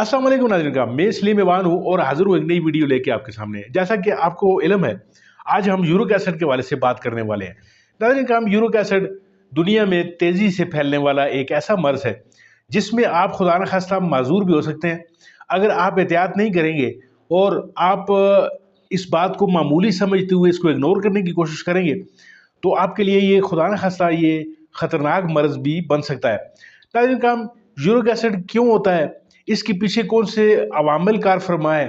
अस्सलाम वालेकुम नाज़रीन का मैं सलीम ईवान हूँ और हाजिर हूँ एक नई वीडियो लेके आपके सामने। जैसा कि आपको इल्म है, आज हम यूरिक एसिड के वाले से बात करने वाले हैं। नाज़रीन का यूरिक एसिड दुनिया में तेज़ी से फैलने वाला एक ऐसा मर्ज़ है जिसमें आप खुदा न खास्ता माजूर भी हो सकते हैं। अगर आप एहतियात नहीं करेंगे और आप इस बात को मामूली समझते हुए इसको इग्नोर करने की कोशिश करेंगे तो आपके लिए ये खुदा न खास्ता ये ख़तरनाक मर्ज़ भी बन सकता है। नाज़रीन का यूरिक एसिड क्यों होता है, इसके पीछे कौन से अवामिल कार फरमा है,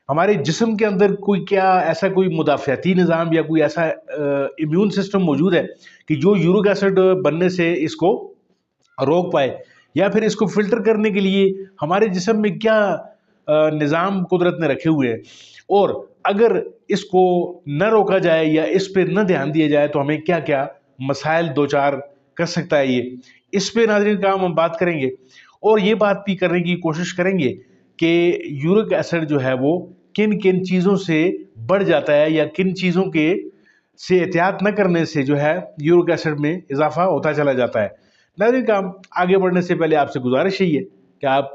हमारे जिस्म के अंदर कोई क्या ऐसा कोई मुदाफ़ियाती निज़ाम या कोई ऐसा इम्यून सिस्टम मौजूद है कि जो यूरिक एसिड बनने से इसको रोक पाए, या फिर इसको फ़िल्टर करने के लिए हमारे जिस्म में क्या निज़ाम कुदरत ने रखे हुए हैं, और अगर इसको न रोका जाए या इस पे न ध्यान दिया जाए तो हमें क्या क्या मसाइल दो चार कर सकता है ये। इस पे नाज़रीन का हम बात करेंगे और ये बात भी करने की कोशिश करेंगे कि यूरिक एसिड जो है वो किन किन चीज़ों से बढ़ जाता है या किन चीज़ों के से एहतियात न करने से जो है यूरिक एसिड में इजाफा होता चला जाता है। नाज़रीन का आगे बढ़ने से पहले आपसे गुजारिश यही है कि आप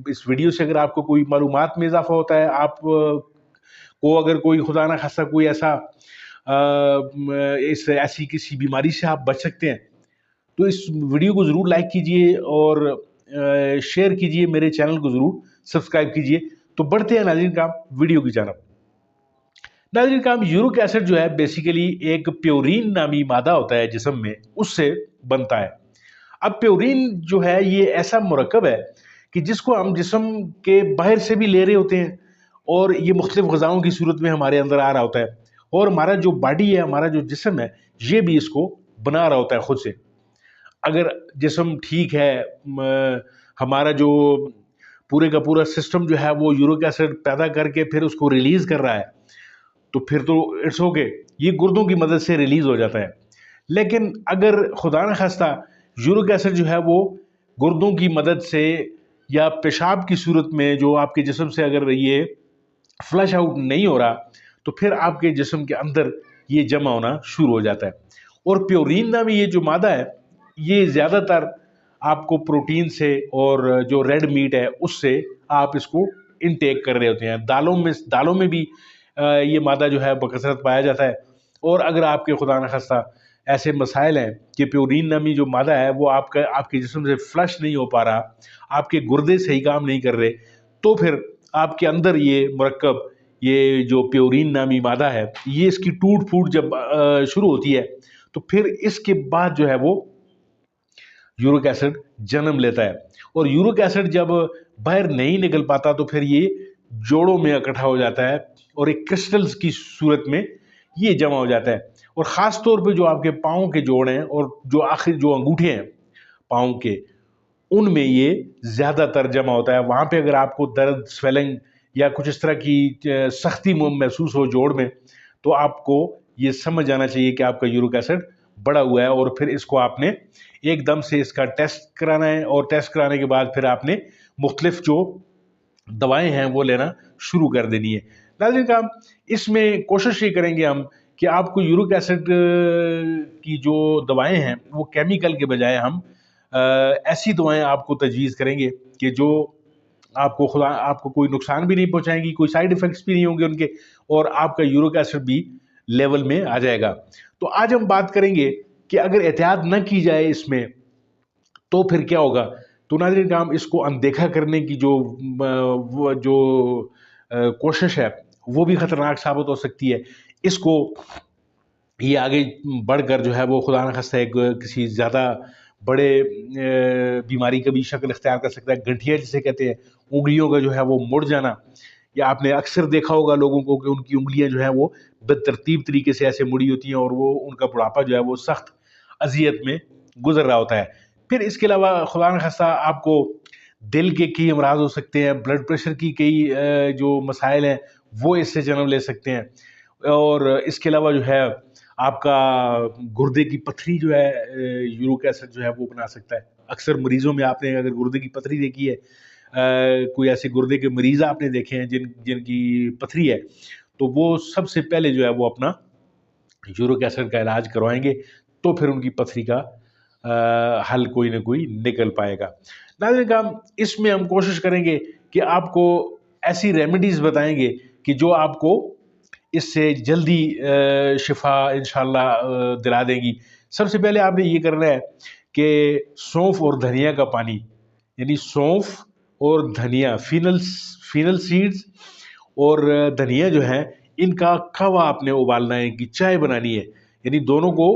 इस वीडियो से अगर आपको कोई मालूमात में इजाफा होता है, आप को अगर कोई खुदा ना खास्ता कोई ऐसा इस ऐसी किसी बीमारी से आप बच सकते हैं तो इस वीडियो को ज़रूर लाइक कीजिए और शेयर कीजिए, मेरे चैनल को ज़रूर सब्सक्राइब कीजिए। तो बढ़ते हैं नाज़रीन का वीडियो की जानब। नाज़रीन का यूरिक एसिड जो है बेसिकली एक प्योरीन नामी मादा होता है जिस्म में, उससे बनता है। अब प्योरीन जो है ये ऐसा मुरक्कब है कि जिसको हम जिस्म के बाहर से भी ले रहे होते हैं और ये मुख्तलिफ ग़िज़ाओं की सूरत में हमारे अंदर आ रहा होता है, और हमारा जो बॉडी है, हमारा जो जिस्म है, ये भी इसको बना रहा होता है खुद से। अगर जिस्म ठीक है, हमारा जो पूरे का पूरा सिस्टम जो है वो यूरिक एसिड पैदा करके फिर उसको रिलीज़ कर रहा है, तो फिर तो इट्स ओके, ये गुर्दों की मदद से रिलीज़ हो जाता है। लेकिन अगर खुदा न खास्ता यूरिक एसिड जो है वो गुर्दों की मदद से या पेशाब की सूरत में जो आपके जिस्म से अगर ये फ्लश आउट नहीं हो रहा, तो फिर आपके जिस्म के अंदर ये जमा होना शुरू हो जाता है। और प्योरीन नामी ये जो मादा है, ये ज़्यादातर आपको प्रोटीन से और जो रेड मीट है उससे आप इसको इनटेक कर रहे होते हैं। दालों में भी ये मादा जो है बकसरत पाया जाता है। और अगर आपके खुदा न खास्ता ऐसे मसाइल हैं कि प्योरीन नामी जो मादा है वो आपके जिस्म से फ्लश नहीं हो पा रहा, आपके गुर्दे सही काम नहीं कर रहे, तो फिर आपके अंदर ये मुरक्कब, ये जो प्योरीन नामी मादा है, ये इसकी टूट फूट जब शुरू होती है तो फिर इसके बाद जो है वो यूरिक एसिड जन्म लेता है। और यूरिक एसिड जब बाहर नहीं निकल पाता तो फिर ये जोड़ों में इकट्ठा हो जाता है और एक क्रिस्टल्स की सूरत में ये जमा हो जाता है। और ख़ास तौर पे जो आपके पाँव के जोड़ हैं और जो आखिर जो अंगूठे हैं पाँव के, उनमें ये ज़्यादातर जमा होता है। वहाँ पे अगर आपको दर्द, स्वेलिंग या कुछ इस तरह की सख्ती महसूस हो जोड़ में, तो आपको ये समझ जाना चाहिए कि आपका यूरिक एसिड बढ़ा हुआ है, और फिर इसको आपने एकदम से इसका टेस्ट कराना है, और टेस्ट कराने के बाद फिर आपने मुख्तलिफ जो दवाएं हैं वो लेना शुरू कर देनी है। नाज़रीन का इसमें कोशिश ये करेंगे हम कि आपको यूरिक एसिड की जो दवाएं हैं वो केमिकल के बजाय हम ऐसी दवाएं आपको तजवीज़ करेंगे कि जो आपको कोई नुकसान भी नहीं पहुंचाएंगी, कोई साइड इफ़ेक्ट्स भी नहीं होंगे उनके, और आपका यूरिक एसिड भी लेवल में आ जाएगा। तो आज हम बात करेंगे कि अगर एहतियात न की जाए इसमें तो फिर क्या होगा। तो नाज़रीन का इसको अनदेखा करने की जो कोशिश है वो भी ख़तरनाक साबित हो सकती है। इसको ये आगे बढ़कर जो है वो खुदा न खास्ता एक किसी ज़्यादा बड़े बीमारी का भी शक्ल इख्तियार कर सकता है। गठिया जिसे कहते हैं, उंगलियों का जो है वो मुड़ जाना, या आपने अक्सर देखा होगा लोगों को कि उनकी उंगलियां जो है वो बेतरतीब तरीके से ऐसे मुड़ी होती हैं और वो उनका बुढ़ापा जो है वो सख्त अजियत में गुजर रहा होता है। फिर इसके अलावा खुदा न खास्ता आपको दिल के कई अमराज हो सकते हैं, ब्लड प्रेशर की कई जो मसाइल हैं वो इससे जन्म ले सकते हैं, और इसके अलावा जो है आपका गुर्दे की पथरी जो है यूरिक एसिड जो है वो बना सकता है। अक्सर मरीजों में आपने अगर गुर्दे की पथरी देखी है, कोई ऐसे गुर्दे के मरीज आपने देखे हैं जिनकी पथरी है, तो वो सबसे पहले जो है वो अपना यूरिक एसिड का इलाज करवाएंगे, तो फिर उनकी पथरी का हल कोई ना कोई निकल पाएगा। नाज़रीन काम, इसमें हम कोशिश करेंगे कि आपको ऐसी रेमेडीज़ बताएंगे कि जो आपको इससे जल्दी शिफा इंशाल्लाह दिला देंगी। सबसे पहले आपने ये करना है कि सौंफ और धनिया का पानी, यानी सौंफ और धनिया, फीनल सीड्स और धनिया जो है, इनका खवा आपने उबालना है, कि चाय बनानी है। यानी दोनों को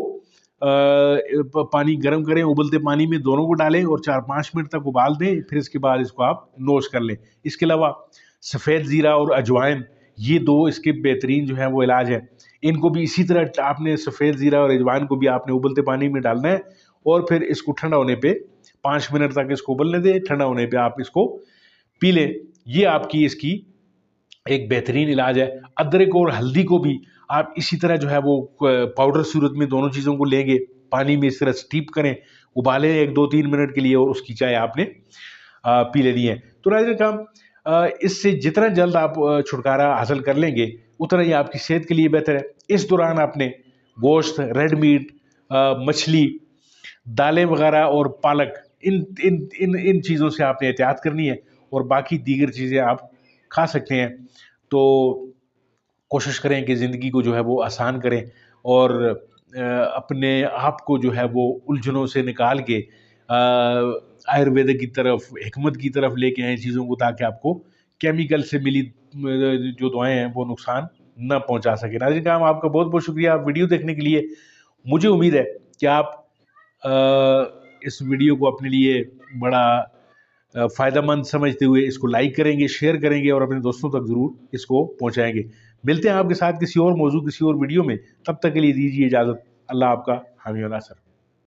पानी गर्म करें, उबलते पानी में दोनों को डालें और 4-5 मिनट तक उबाल दें, फिर इसके बाद इसको आप नोश कर लें। इसके अलावा सफ़ेद ज़ीरा और अजवाइन, ये दो इसके बेहतरीन जो है वो इलाज है। इनको भी इसी तरह आपने सफ़ेद ज़ीरा और अजवाइन को भी आपने उबलते पानी में डालना है और फिर इसको ठंडा होने पे 5 मिनट तक इसको उबलने दें। ठंडा होने पे आप इसको पी लें। ये आपकी इसकी एक बेहतरीन इलाज है। अदरक और हल्दी को भी आप इसी तरह जो है वो पाउडर सूरत में दोनों चीज़ों को लेंगे, पानी में इस तरह स्टीप करें, उबालें 1-2-3 मिनट के लिए और उसकी चाय आपने पी लेनी है। तो नाज़रीन काम, इससे जितना जल्द आप छुटकारा हासिल कर लेंगे उतना ही आपकी सेहत के लिए बेहतर है। इस दौरान आपने गोश्त, रेड मीट, मछली, दालें वगैरह और पालक, इन इन इन इन चीज़ों से आपने एहतियात करनी है और बाकी दीगर चीज़ें आप खा सकते हैं। तो कोशिश करें कि ज़िंदगी को जो है वो आसान करें और अपने आप को जो है वो उलझनों से निकाल के आयुर्वेद की तरफ, हिकमत की तरफ लेके आएँ चीज़ों को, ताकि आपको केमिकल से मिली जो दवाएँ हैं वो नुकसान न पहुंचा सके। नाज़रीन काम, आपका बहुत बहुत शुक्रिया वीडियो देखने के लिए। मुझे उम्मीद है कि आप इस वीडियो को अपने लिए बड़ा फ़ायदेमंद समझते हुए इसको लाइक करेंगे, शेयर करेंगे और अपने दोस्तों तक ज़रूर इसको पहुंचाएंगे। मिलते हैं आपके साथ किसी और मौजू, किसी और वीडियो में। तब तक के लिए दीजिए इजाज़त। अल्लाह आपका हामी और नासर।